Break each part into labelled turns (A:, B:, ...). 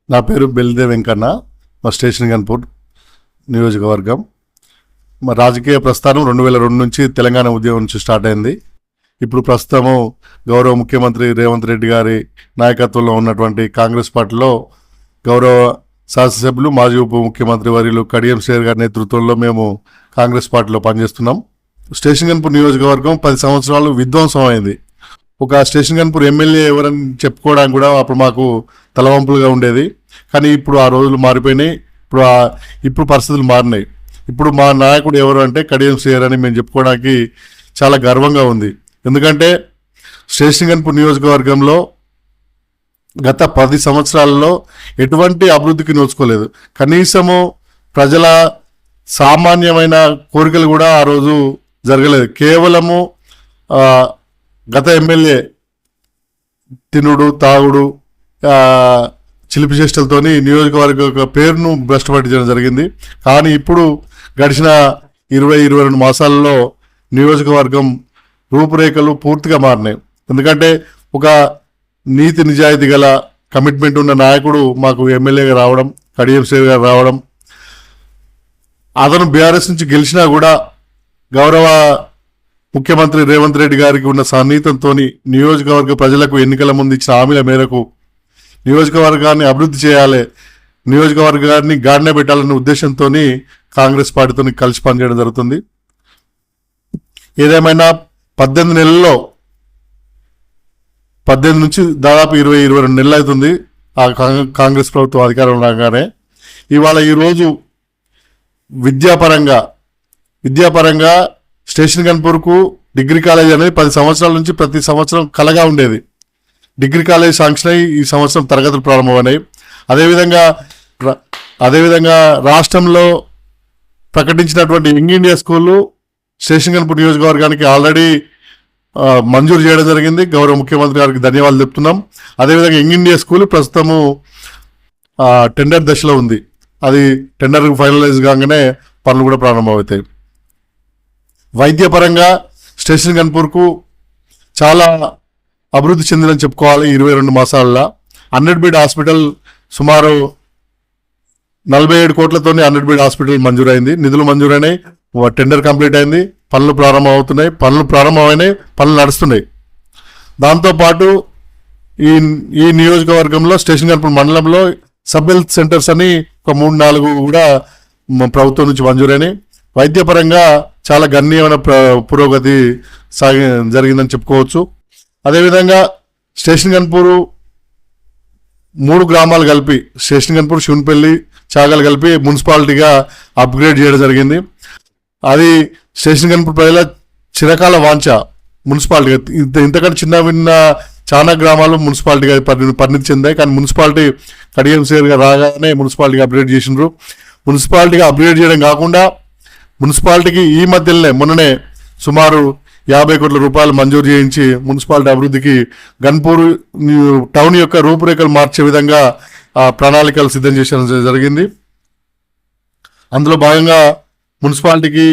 A: నా పేరు బెల్దే వెంకన్న, మా స్టేషన్ గన్పూర్ నియోజకవర్గం. మా రాజకీయ ప్రస్థానం 2002 నుంచి తెలంగాణ ఉద్యమం నుంచి స్టార్ట్ అయింది. ఇప్పుడు ప్రస్తుతము గౌరవ ముఖ్యమంత్రి రేవంత్ రెడ్డి గారి నాయకత్వంలో ఉన్నటువంటి కాంగ్రెస్ పార్టీలో గౌరవ శాసనసభ్యులు మాజీ ఉప ముఖ్యమంత్రి వర్యులు కడియం శ్రీహరి గారి నేతృత్వంలో మేము కాంగ్రెస్ పార్టీలో పనిచేస్తున్నాం. స్టేషన్ గన్పూర్ నియోజకవర్గం 10 సంవత్సరాలు విధ్వంసం అయింది. ఒక స్టేషన్ గన్పూర్ ఎమ్మెల్యే ఎవరని చెప్పుకోవడానికి కూడా అప్పుడు మాకు తలవంపులుగా ఉండేది. కానీ ఇప్పుడు ఆ రోజులు మారిపోయినాయి. ఇప్పుడు పరిస్థితులు మారినాయి. ఇప్పుడు మా నాయకుడు ఎవరు అంటే కడియం శ్రీహరి అని మేము చెప్పుకోవడానికి చాలా గర్వంగా ఉంది. ఎందుకంటే స్టేషన్ గన్పూర్ నియోజకవర్గంలో గత 10 సంవత్సరాలలో ఎటువంటి అభివృద్ధికి నోచుకోలేదు. కనీసము ప్రజల సామాన్యమైన కోరికలు కూడా ఆ రోజు జరగలేదు. కేవలము గత ఎమ్మెల్యే తినుడు తాగుడు చిలిపి చేష్టలతోని నియోజకవర్గ పేరును భ్రష్టపట్టించడం జరిగింది. కానీ ఇప్పుడు గడిచిన 20-22 మాసాలలో నియోజకవర్గం రూపురేఖలు పూర్తిగా మారినాయి. ఎందుకంటే ఒక నీతి నిజాయితీ గల కమిట్మెంట్ ఉన్న నాయకుడు మాకు ఎమ్మెల్యేగా రావడం, కడియం శ్రీహరి గారు రావడం, అతను బీఆర్ఎస్ నుంచి గెలిచినా కూడా గౌరవ ముఖ్యమంత్రి రేవంత్ రెడ్డి గారికి ఉన్న సన్నిహితంతో నియోజకవర్గ ప్రజలకు ఎన్నికల ముందు ఇచ్చిన హామీల మేరకు నియోజకవర్గాన్ని అభివృద్ధి చేయాలి, నియోజకవర్గాన్ని గాడిన పెట్టాలనే ఉద్దేశంతో కాంగ్రెస్ పార్టీతో కలిసి పనిచేయడం జరుగుతుంది. ఏదేమైనా 18 నెలల్లో 18 నుంచి దాదాపు 20-22 నెలలు అవుతుంది ఆ కాంగ్రెస్ ప్రభుత్వం అధికారంలో రాగానే. ఇవాళ ఈరోజు విద్యాపరంగా స్టేషన్ గన్పూర్కు డిగ్రీ కాలేజ్ అనేది 10 సంవత్సరాల నుంచి ప్రతి సంవత్సరం కలగా ఉండేది. డిగ్రీ కాలేజ్ శాంక్షన్ అయ్యి ఈ సంవత్సరం తరగతులు ప్రారంభమైనాయి. అదేవిధంగా రాష్ట్రంలో ప్రకటించినటువంటి యంగ్ ఇండియా స్కూళ్ళు స్టేషన్ గన్పూర్ నియోజకవర్గానికి ఆల్రెడీ మంజూరు చేయడం జరిగింది. గౌరవ ముఖ్యమంత్రి గారికి ధన్యవాదాలు చెప్తున్నాం. అదేవిధంగా యంగ్ ఇండియా స్కూల్ ప్రస్తుతము టెండర్ దశలో ఉంది. అది టెండర్ ఫైనలైజ్ కాగానే పనులు కూడా ప్రారంభమవుతాయి. వైద్యపరంగా స్టేషన్ గన్పూర్కు చాలా అభివృద్ధి చెందిందని చెప్పుకోవాలి. 22 మాసాలలో 100 బెడ్ హాస్పిటల్ సుమారు 47 కోట్లతో 100 బెడ్ హాస్పిటల్ మంజూరైంది. నిధులు మంజూరైనాయి, టెండర్ కంప్లీట్ అయింది, పనులు ప్రారంభమవుతున్నాయి, పనులు నడుస్తున్నాయి. దాంతోపాటు ఈ నియోజకవర్గంలో స్టేషన్ గన్పూర్ మండలంలో సబ్ హెల్త్ సెంటర్స్ అని ఒక 3-4 కూడా ప్రభుత్వం నుంచి మంజూరైనాయి. వైద్యపరంగా చాలా గణనీయమైన పురోగతి జరిగిందని చెప్పుకోవచ్చు. అదేవిధంగా స్టేషన్ గన్పూర్ 3 గ్రామాలు కలిపి స్టేషన్ గన్పూర్, శివన్పల్లి, చాగలు కలిపి మున్సిపాలిటీగా అప్గ్రేడ్ చేయడం జరిగింది. అది స్టేషన్ గన్పూర్ ప్రజల చిరకాల వాంఛ. మున్సిపాలిటీగా ఇంతకంటే చిన్న చాలా గ్రామాలు మున్సిపాలిటీగా పరిణితి చెందాయి. కానీ మున్సిపాలిటీ కడియం శ్రీహరి గారు రాగానే మున్సిపాలిటీగా అప్గ్రేడ్ చేసినారు. మున్సిపాలిటీగా అప్గ్రేడ్ చేయడం కాకుండా మున్సిపాలిటీకి ఈ మధ్యలోనే మొన్ననే సుమారు 50 కోట్ల రూపాయలు మంజూరు చేయించి మున్సిపాలిటీ అభివృద్ధికి గన్పూర్ టౌన్ యొక్క రూపురేఖలు మార్చే విధంగా ప్రణాళికలు సిద్ధం చేయడం జరిగింది. అందులో భాగంగా మున్సిపాలిటీకి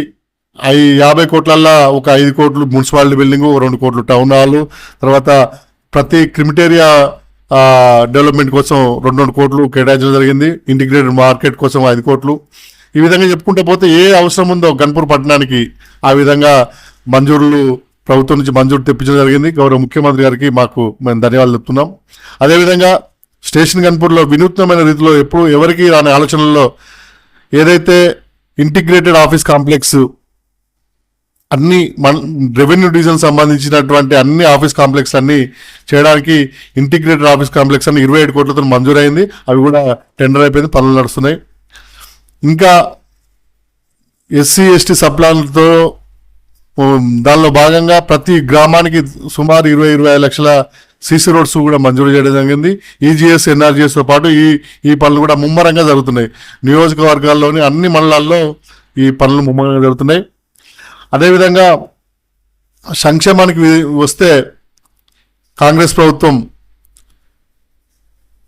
A: 50 కోట్లల్లో ఒక 5 కోట్లు మున్సిపాలిటీ బిల్డింగు, 2 కోట్లు టౌన్ హాల్, తర్వాత ప్రతి క్రిమిటేరియా డెవలప్మెంట్ కోసం 2 కోట్లు కేటాయించడం జరిగింది. ఇంటిగ్రేటెడ్ మార్కెట్ కోసం 5 కోట్లు. ఈ విధంగా చెప్పుకుంటే పోతే ఏ అవసరం ఉందో గన్పూర్ పట్టణానికి ఆ విధంగా ప్రభుత్వం నుంచి మంజూరు తెప్పించడం జరిగింది. గౌరవ ముఖ్యమంత్రి గారికి మేము ధన్యవాదాలు చెప్తున్నాం. అదేవిధంగా స్టేషన్ గన్పూర్లో వినూత్నమైన రీతిలో ఎవరికి రాని ఆలోచనల్లో ఏదైతే ఇంటిగ్రేటెడ్ ఆఫీస్ కాంప్లెక్స్ అన్ని రెవెన్యూ డివిజన్ సంబంధించినటువంటి అన్ని ఆఫీస్ కాంప్లెక్స్ అన్ని చేయడానికి ఇంటిగ్రేటెడ్ ఆఫీస్ కాంప్లెక్స్ అన్ని 27 కోట్లతో మంజూరైంది. అవి కూడా టెండర్ అయిపోయింది, పనులు నడుస్తున్నాయి. ఇంకా ఎస్సీ ఎస్టీ సప్లాన్లతో దానిలో భాగంగా ప్రతి గ్రామానికి సుమారు 20-25 లక్షల సీసీ రోడ్స్ కూడా మంజూరు చేయడం జరిగింది. ఈజీఎస్, ఎన్ఆర్జీఎస్తో పాటు ఈ పనులు కూడా ముమ్మరంగా జరుగుతున్నాయి. నియోజకవర్గాల్లోని అన్ని మండలాల్లో ఈ పనులు ముమ్మరంగా జరుగుతున్నాయి. అదేవిధంగా సంక్షేమానికి వస్తే కాంగ్రెస్ ప్రభుత్వం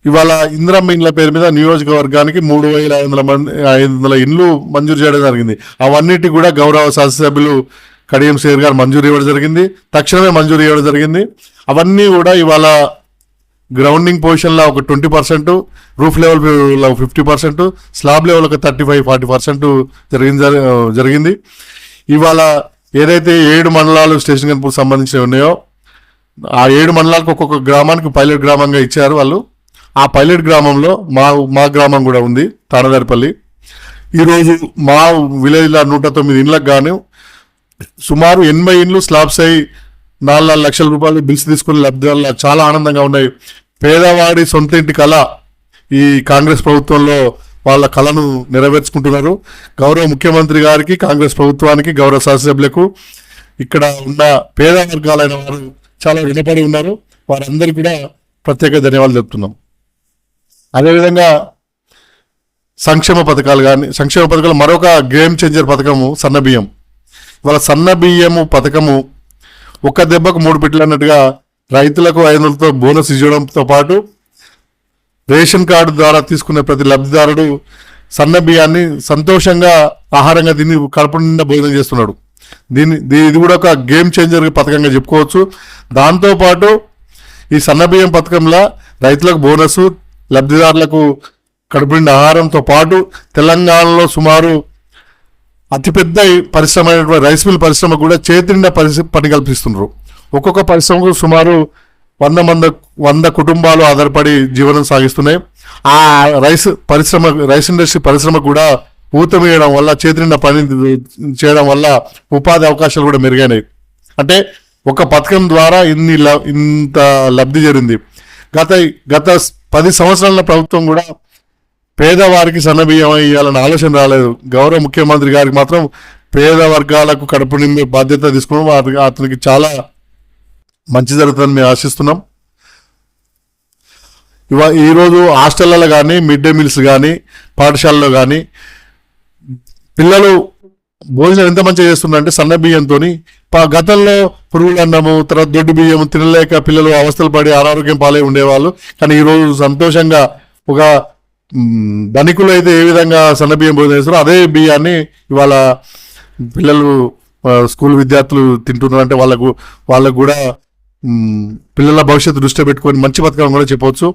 A: ఇవాళ ఇందిరమ్మ ఇండ్ల పేరు మీద నియోజకవర్గానికి 3,500 ఇండ్లు మంజూరు చేయడం జరిగింది. అవన్నిటి కూడా గౌరవ శాసనసభ్యులు కడియం శ్రీహరి గారు మంజూరు ఇవ్వడం జరిగింది. తక్షణమే మంజూరు ఇవ్వడం జరిగింది. అవన్నీ కూడా ఇవాళ గ్రౌండింగ్ పొజిషన్లో ఒక 20%, రూఫ్ లెవెల్లో 50%, స్లాబ్ లెవెల్ ఒక 35-40% జరిగింది. ఇవాళ ఏదైతే 7 మండలాలు స్టేషన్ గన్పూర్ సంబంధించినవి ఉన్నాయో ఆ 7 మండలాలకు ఒక్కొక్క గ్రామానికి పైలట్ గ్రామంగా ఇచ్చారు వాళ్ళు. ఆ పైలట్ గ్రామంలో మా గ్రామం కూడా ఉంది, తానదారిపల్లి. ఈరోజు మా విలేజ్లో 109 ఇండ్లకు గాను సుమారు 80 ఇండ్లు స్లాబ్స్ అయి 4 లక్షల రూపాయలు బిల్స్ తీసుకుని లబ్ధిదారులు చాలా ఆనందంగా ఉన్నాయి. పేదవాడి సొంత ఇంటి కళ ఈ కాంగ్రెస్ ప్రభుత్వంలో వాళ్ళ కళను నెరవేర్చుకుంటున్నారు. గౌరవ ముఖ్యమంత్రి గారికి, కాంగ్రెస్ ప్రభుత్వానికి, గౌరవ శాసనసభ్యులకు, ఇక్కడ ఉన్న పేద వర్గాలైన వారు చాలా రుణపడి ఉన్నారు. వారందరికీ కూడా ప్రత్యేక ధన్యవాదాలు చెప్తున్నాం. అదేవిధంగా సంక్షేమ పథకాలు మరొక గేమ్ చేంజర్ పథకము సన్నబియ్యం. ఇవాళ సన్నబియ్యము పథకము ఒక్క దెబ్బకు 3 పిట్లు అన్నట్టుగా రైతులకు 500తో బోనస్ ఇవ్వడంతో పాటు రేషన్ కార్డు ద్వారా తీసుకునే ప్రతి లబ్ధిదారుడు సన్న బియ్యాన్ని సంతోషంగా ఆహారంగా తిని కడుపు నిండా భోజనం చేస్తున్నాడు. ఇది కూడా ఒక గేమ్ చేంజర్ పథకంగా చెప్పుకోవచ్చు. దాంతోపాటు ఈ సన్న బియ్యం పథకంలో రైతులకు బోనసు, లబ్ధిదారులకు కడుపు నిండా ఆహారంతో పాటు తెలంగాణలో సుమారు అతిపెద్ద పరిశ్రమ అయినటువంటి రైస్ మిల్ పరిశ్రమ కూడా చేతి నిండా పని కల్పిస్తున్నారు. ఒక్కొక్క పరిశ్రమకు సుమారు 100 కుటుంబాలు ఆధారపడి జీవనం సాగిస్తున్నాయి. ఆ రైస్ ఇండస్ట్రీ పరిశ్రమ కూడా ఊతమేయడం వల్ల, చేతి నిండా పని చేయడం వల్ల ఉపాధి అవకాశాలు కూడా మెరుగైనాయి. అంటే ఒక పథకం ద్వారా ఇంత లబ్ధి జరిగింది. గత 10 సంవత్సరాల ప్రభుత్వం కూడా పేదవారికి సన్నబియ్యం ఇవ్వాలని ఆలోచన రాలేదు. గౌరవ ముఖ్యమంత్రి గారికి మాత్రం పేద వర్గాలకు కడుపు నింపే బాధ్యత తీసుకున్నాం. అతనికి చాలా మంచి జరుగుతుందని మేము ఆశిస్తున్నాం. ఈరోజు హాస్టళ్లలో కానీ, మిడ్ డే మీల్స్ కానీ, పాఠశాలలో కానీ పిల్లలు భోజనం ఎంత మంచిగా చేస్తున్నారంటే సన్న బియ్యంతో. గతంలో పురుగుల అన్నము, తర్వాత దొడ్డు బియ్యం తినలేక పిల్లలు అవస్థలు పడి అనారోగ్యం పాలై ఉండేవాళ్ళు. కానీ ఈరోజు సంతోషంగా ఒక ధనికులు అయితే ఏ విధంగా సన్న బియ్యం భోజనం చేస్తారో అదే బియ్యాన్ని ఇవాళ పిల్లలు, స్కూల్ విద్యార్థులు తింటున్నారు. అంటే వాళ్ళకు కూడా పిల్లల భవిష్యత్తు దృష్టిలో పెట్టుకొని మంచి పథకం కూడా చెప్పవచ్చు.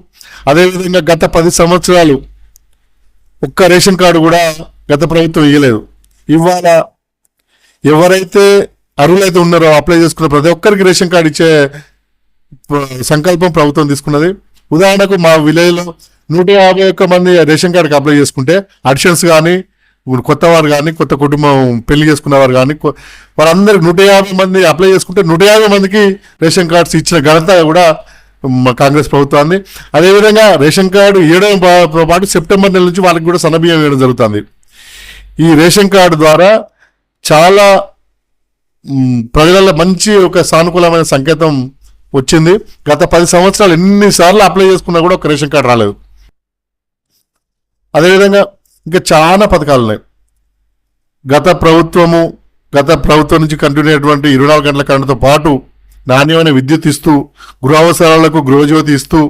A: అదేవిధంగా గత 10 సంవత్సరాలు ఒక్క రేషన్ కార్డు కూడా గత ప్రభుత్వం ఇవ్వలేదు. ఇవాళ ఎవరైతే అర్హులైతే ఉన్నారో అప్లై చేసుకున్న ప్రతి ఒక్కరికి రేషన్ కార్డు ఇచ్చే సంకల్పం ప్రభుత్వం తీసుకున్నది. ఉదాహరణకు మా విలేజ్లో 151 మంది రేషన్ కార్డుకి అప్లై చేసుకుంటే అడిషన్స్ కానీ, కొత్త వారు కానీ, కొత్త కుటుంబం పెళ్లి చేసుకున్నవారు కానీ, వారందరికి 150 మంది అప్లై చేసుకుంటే 150 మందికి రేషన్ కార్డ్స్ ఇచ్చిన ఘనత కూడా కాంగ్రెస్ ప్రభుత్వాన్ని. అదేవిధంగా రేషన్ కార్డు ఇవ్వడంతో పాటు సెప్టెంబర్ నెల నుంచి వాళ్ళకి కూడా సన్నబియ్యం ఇవ్వడం జరుగుతుంది. ఈ రేషన్ కార్డు ద్వారా చాలా ప్రజల మంచి ఒక సానుకూలమైన సంకేతం వచ్చింది. గత 10 సంవత్సరాలు ఎన్నిసార్లు అప్లై చేసుకున్నా కూడా ఒక రేషన్ కార్డు రాలేదు. అదేవిధంగా ఇంకా చాలా పథకాలు ఉన్నాయి. గత ప్రభుత్వం నుంచి కంటిన్యూ అయినటువంటి 24 గంటల కరెంటుతో పాటు నాణ్యమైన విద్యుత్ ఇస్తూ, గృహ అవసరాలకు గృహజ్యోతి ఇస్తూ,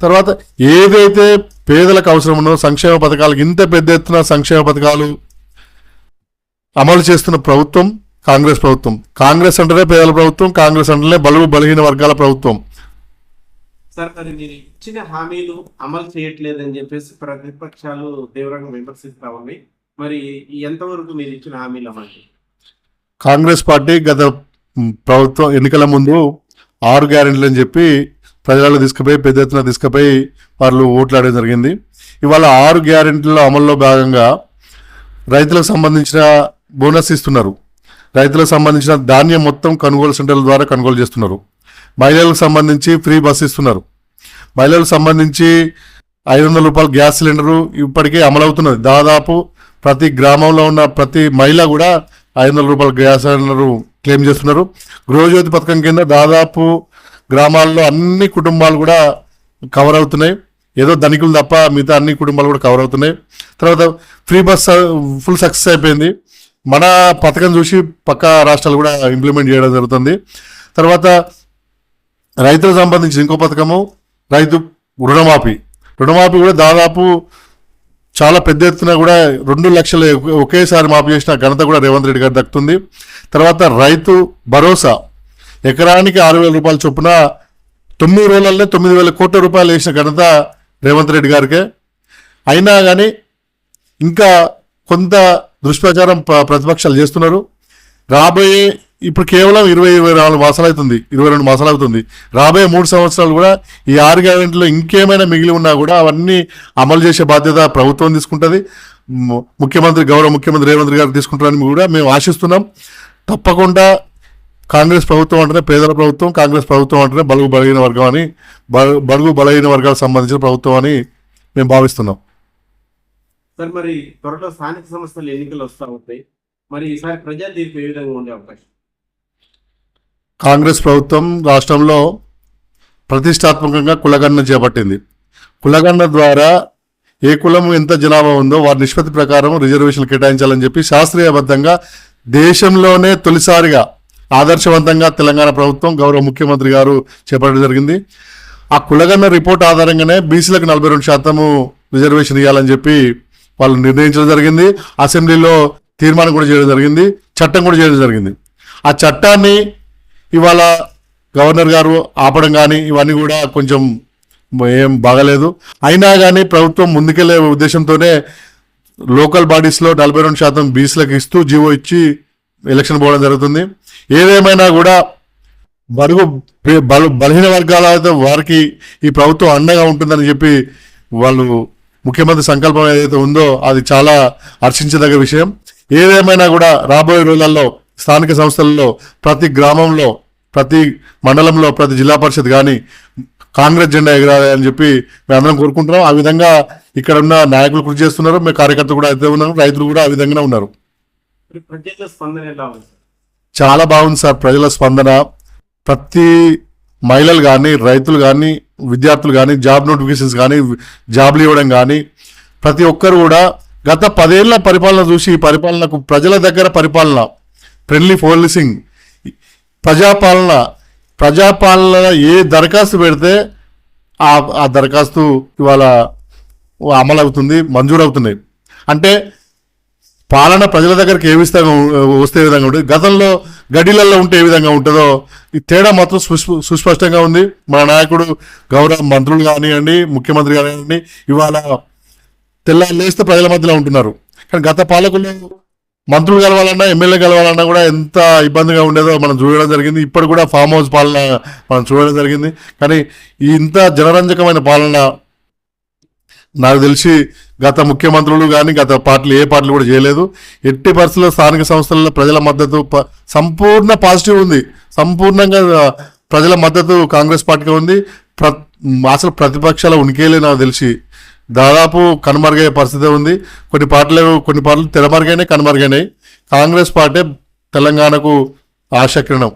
A: తర్వాత ఏదైతే పేదలకు అవసరం ఉన్నదో సంక్షేమ పథకాలకు ఇంత పెద్ద ఎత్తున సంక్షేమ పథకాలు అమలు చేస్తున్న ప్రభుత్వం కాంగ్రెస్ ప్రభుత్వం. కాంగ్రెస్ అంటేనే పేదల ప్రభుత్వం, కాంగ్రెస్ అంటేనే బలహీన వర్గాల ప్రభుత్వం.
B: సార్, మరి మీరు ఇచ్చిన హామీలు అమలు చేయట్లేదని చెప్పేసి ప్రతిపక్షాలు తీవ్రంగా విమర్శిస్తా ఉన్నాయి. మరి ఎంతవరకు మీరు ఇచ్చిన హామీలు అమలు?
A: కాంగ్రెస్ పార్టీ గత ప్రభుత్వం ఎన్నికల ముందు 6 గ్యారెంటీలు అని చెప్పి ప్రజలలో తీసుకుపోయి పెద్ద ఎత్తున తీసుకుపోయి వాళ్ళు ఓట్లాడడం జరిగింది. ఇవాళ 6 గ్యారెంటీల అమల్లో భాగంగా రైతులకు సంబంధించిన బోనస్ ఇస్తున్నారు. రైతులకు సంబంధించిన ధాన్యం మొత్తం కొనుగోలు సెంటర్ల ద్వారా కొనుగోలు చేస్తున్నారు. మహిళలకు సంబంధించి ఫ్రీ బస్ ఇస్తున్నారు. మహిళలకు సంబంధించి 500 రూపాయల గ్యాస్ సిలిండరు ఇప్పటికే అమలవుతున్నది. దాదాపు ప్రతి గ్రామంలో ఉన్న ప్రతి మహిళ కూడా 500 రూపాయల గ్యాస్ సిలిండరు క్లెయిమ్ చేస్తున్నారు. గృహజ్యోతి పథకం కింద దాదాపు గ్రామాల్లో అన్ని కుటుంబాలు కూడా కవర్ అవుతున్నాయి. ఏదో ధనికులు తప్ప మిగతా అన్ని కుటుంబాలు కూడా కవర్ అవుతున్నాయి. తర్వాత ఫ్రీ బస్ ఫుల్ సక్సెస్ అయిపోయింది. మన పథకం చూసి పక్క రాష్ట్రాలు కూడా ఇంప్లిమెంట్ చేయడం జరుగుతుంది. తర్వాత రైతులకు సంబంధించి ఇంకో పథకము రైతు రుణమాఫీ కూడా దాదాపు చాలా పెద్ద ఎత్తున కూడా 2 లక్షలు ఒకేసారి మాఫీ చేసిన ఘనత కూడా రేవంత్ రెడ్డి గారు దక్కుతుంది. తర్వాత రైతు భరోసా ఎకరానికి 6,000 రూపాయల చొప్పున 9 రోజులనే 9,000 కోట్ల రూపాయలు వేసిన ఘనత రేవంత్ రెడ్డి గారికే. అయినా కానీ ఇంకా కొంత దుష్ప్రచారం ప్రతిపక్షాలు చేస్తున్నారు. రాబోయే ఇప్పుడు కేవలం 22 మాసాలు అవుతుంది. రాబోయే 3 సంవత్సరాలు కూడా ఈ 6 గ్యారెంటీలో ఇంకేమైనా మిగిలి ఉన్నా కూడా అవన్నీ అమలు చేసే బాధ్యత ప్రభుత్వం తీసుకుంటుంది. గౌరవ ముఖ్యమంత్రి రేవంత్ గారు తీసుకుంటారని కూడా మేము ఆశిస్తున్నాం. తప్పకుండా కాంగ్రెస్ ప్రభుత్వం అంటేనే పేదల ప్రభుత్వం, కాంగ్రెస్ ప్రభుత్వం అంటేనే బడుగు బలహీన వర్గాలకు సంబంధించిన ప్రభుత్వం అని మేము భావిస్తున్నాం.
B: సార్ మరి త్వరలో స్థానిక సంస్థల ఎన్నికలు వస్తూ ఉంటాయి. మరి ఈసారి ప్రజా తీర్పు ఏ విధంగా ఉండే అవకాశం?
A: కాంగ్రెస్ ప్రభుత్వం రాష్ట్రంలో ప్రతిష్టాత్మకంగా కులగణన చేపట్టింది. కులగణన ద్వారా ఏ కులం ఎంత జనాభా ఉందో వారి నిష్పత్తి ప్రకారం రిజర్వేషన్లు కేటాయించాలని చెప్పి శాస్త్రీయబద్ధంగా దేశంలోనే తొలిసారిగా ఆదర్శవంతంగా తెలంగాణ ప్రభుత్వం గౌరవ ముఖ్యమంత్రి గారు చేపట్టడం జరిగింది. ఆ కులగణన రిపోర్ట్ ఆధారంగానే బీసీలకు 42% రిజర్వేషన్ ఇవ్వాలని చెప్పి వాళ్ళు నిర్ణయించడం జరిగింది. అసెంబ్లీలో తీర్మానం కూడా చేయడం జరిగింది, చట్టం కూడా చేయడం జరిగింది. ఆ చట్టాన్ని ఇవాళ గవర్నర్ గారు ఆపడం కానీ ఇవన్నీ కూడా కొంచెం ఏం బాగలేదు. అయినా కానీ ప్రభుత్వం ముందుకెళ్లే ఉద్దేశంతోనే లోకల్ బాడీస్లో 42% బీసీలకు ఇస్తూ జీవో ఇచ్చి ఎలక్షన్ పోవడం జరుగుతుంది. ఏదేమైనా కూడా బలహీన వర్గాల వారికి ఈ ప్రభుత్వం అండగా ఉంటుందని చెప్పి వాళ్ళు ముఖ్యమంత్రి సంకల్పం ఏదైతే ఉందో అది చాలా హర్షించదగ్గ విషయం. ఏదేమైనా కూడా రాబోయే రోజులలో స్థానిక సంస్థలలో ప్రతి గ్రామంలో, ప్రతి మండలంలో, ప్రతి జిల్లా పరిషత్ కానీ కాంగ్రెస్ జెండా ఎగరాలి అని చెప్పి మేము అందరం కోరుకుంటున్నాం. ఆ విధంగా ఇక్కడ ఉన్న నాయకులు కృషి చేస్తున్నారు, మేము కార్యకర్తలు కూడా అయితే ఉన్నారు, రైతులు కూడా ఆ విధంగానే ఉన్నారు.
B: ప్రజల స్పందన ఎలా ఉంది?
A: చాలా బాగుంది సార్ ప్రజల స్పందన. ప్రతి మహిళలు కానీ, రైతులు కానీ, విద్యార్థులు కానీ, జాబ్ నోటిఫికేషన్స్ కానీ, జాబ్లు ఇవ్వడం కానీ ప్రతి ఒక్కరు కూడా గత 10 ఏళ్ల పరిపాలన చూసి ఈ పరిపాలనకు ప్రజల దగ్గర పరిపాలన, ఫ్రెండ్లీ పోలీసింగ్, ప్రజాపాలన ఏ దరఖాస్తు పెడితే ఆ దరఖాస్తు ఇవాళ అమలు అవుతుంది, మంజూరు అవుతున్నాయి. అంటే పాలన ప్రజల దగ్గరికి వస్తే ఏ విధంగా ఉంటుంది, గతంలో గడిలలో ఉంటే ఏ విధంగా ఉంటుందో ఈ తేడా మాత్రం సుస్పష్టంగా ఉంది. మన నాయకుడు గౌరవ మంత్రులు కానివ్వండి, ముఖ్యమంత్రి కానివ్వండి, ఇవాళ తెల్లారి లేస్తే ప్రజల మధ్యలో ఉంటున్నారు. కానీ గత పాలకులు మంత్రులు కలవాలన్నా, ఎమ్మెల్యే కలవాలన్నా కూడా ఎంత ఇబ్బందిగా ఉండేదో మనం చూడడం జరిగింది. ఇప్పుడు కూడా ఫామ్ హౌస్ పాలన మనం చూడడం జరిగింది. కానీ ఇంత జనరంజకమైన పాలన నాకు తెలిసి గత ముఖ్యమంత్రులు కానీ గత పార్టీలు ఏ పార్టీలు కూడా చేయలేదు. ఎట్టి పరిస్థితుల్లో స్థానిక సంస్థలలో ప్రజల మద్దతు సంపూర్ణ పాజిటివ్ ఉంది. సంపూర్ణంగా ప్రజల మద్దతు కాంగ్రెస్ పార్టీగా ఉంది. అసలు ప్రతిపక్షాల ఉనికేలే నాకు తెలిసి దాదాపు కనుమరుగయ్యే పరిస్థితి ఉంది. కొన్ని పార్టీలు తెరమరుగైనాయి, కనుమరుగైనాయి. కాంగ్రెస్ పార్టీ తెలంగాణకు ఆశకిరణం.